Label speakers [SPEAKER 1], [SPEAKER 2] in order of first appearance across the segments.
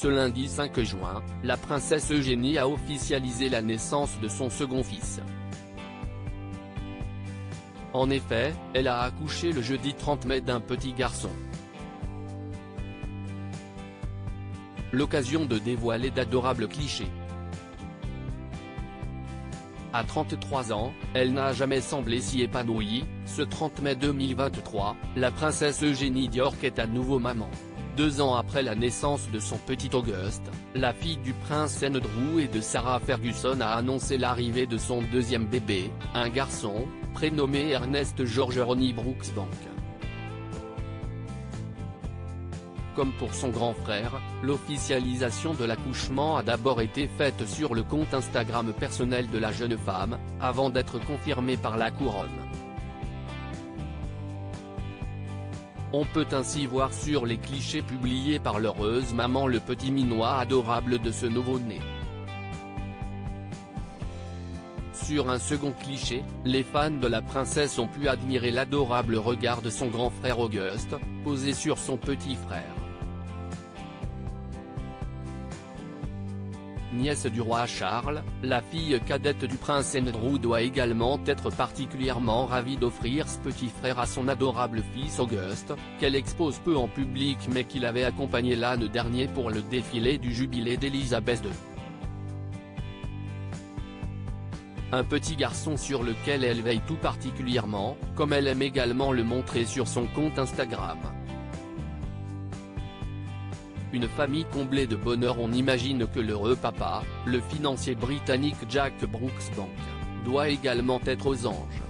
[SPEAKER 1] Ce lundi 5 juin, la princesse Eugénie a officialisé la naissance de son second fils. En effet, elle a accouché le jeudi 30 mai d'un petit garçon. L'occasion de dévoiler d'adorables clichés. À 33 ans, elle n'a jamais semblé si épanouie. Ce 30 mai 2023, la princesse Eugénie d'York est à nouveau maman. 2 ans après la naissance de son petit Auguste, la fille du prince Andrew et de Sarah Ferguson a annoncé l'arrivée de son deuxième bébé, un garçon, prénommé Ernest George Ronnie Brooksbank. Comme pour son grand frère, l'officialisation de l'accouchement a d'abord été faite sur le compte Instagram personnel de la jeune femme, avant d'être confirmée par la couronne. On peut ainsi voir sur les clichés publiés par l'heureuse maman le petit minois adorable de ce nouveau-né. Sur un second cliché, les fans de la princesse ont pu admirer l'adorable regard de son grand frère Auguste, posé sur son petit frère. Nièce du roi Charles, la fille cadette du prince Andrew doit également être particulièrement ravie d'offrir ce petit frère à son adorable fils Auguste, qu'elle expose peu en public mais qu'il avait accompagné l'an dernier pour le défilé du jubilé d'Élisabeth II. Un petit garçon sur lequel elle veille tout particulièrement, comme elle aime également le montrer sur son compte Instagram. Une famille comblée de bonheur. On imagine que l'heureux papa, le financier britannique Jack Brooksbank, doit également être aux anges.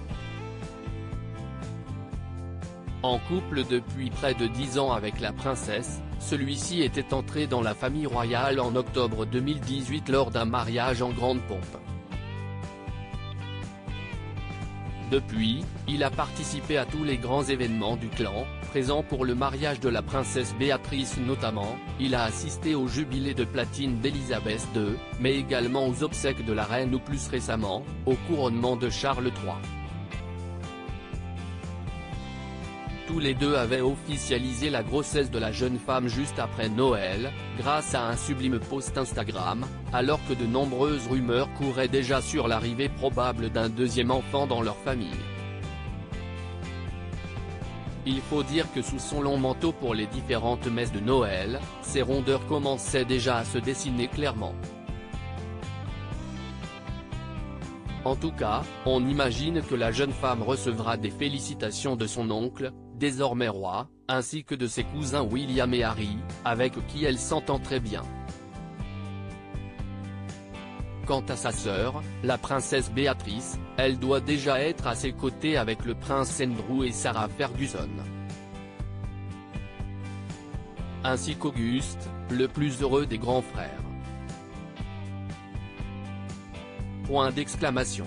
[SPEAKER 1] En couple depuis près de 10 ans avec la princesse, celui-ci était entré dans la famille royale en octobre 2018 lors d'un mariage en grande pompe. Depuis, il a participé à tous les grands événements du clan, présent pour le mariage de la princesse Béatrice notamment. Il a assisté au jubilé de platine d'Élisabeth II, mais également aux obsèques de la reine ou plus récemment, au couronnement de Charles III. Tous les deux avaient officialisé la grossesse de la jeune femme juste après Noël, grâce à un sublime post Instagram, alors que de nombreuses rumeurs couraient déjà sur l'arrivée probable d'un deuxième enfant dans leur famille. Il faut dire que sous son long manteau pour les différentes messes de Noël, ces rondeurs commençaient déjà à se dessiner clairement. En tout cas, on imagine que la jeune femme recevra des félicitations de son oncle, désormais roi, ainsi que de ses cousins William et Harry, avec qui elle s'entend très bien. Quant à sa sœur, la princesse Béatrice, elle doit déjà être à ses côtés avec le prince Andrew et Sarah Ferguson. Ainsi qu'Auguste, le plus heureux des grands frères. Point d'exclamation.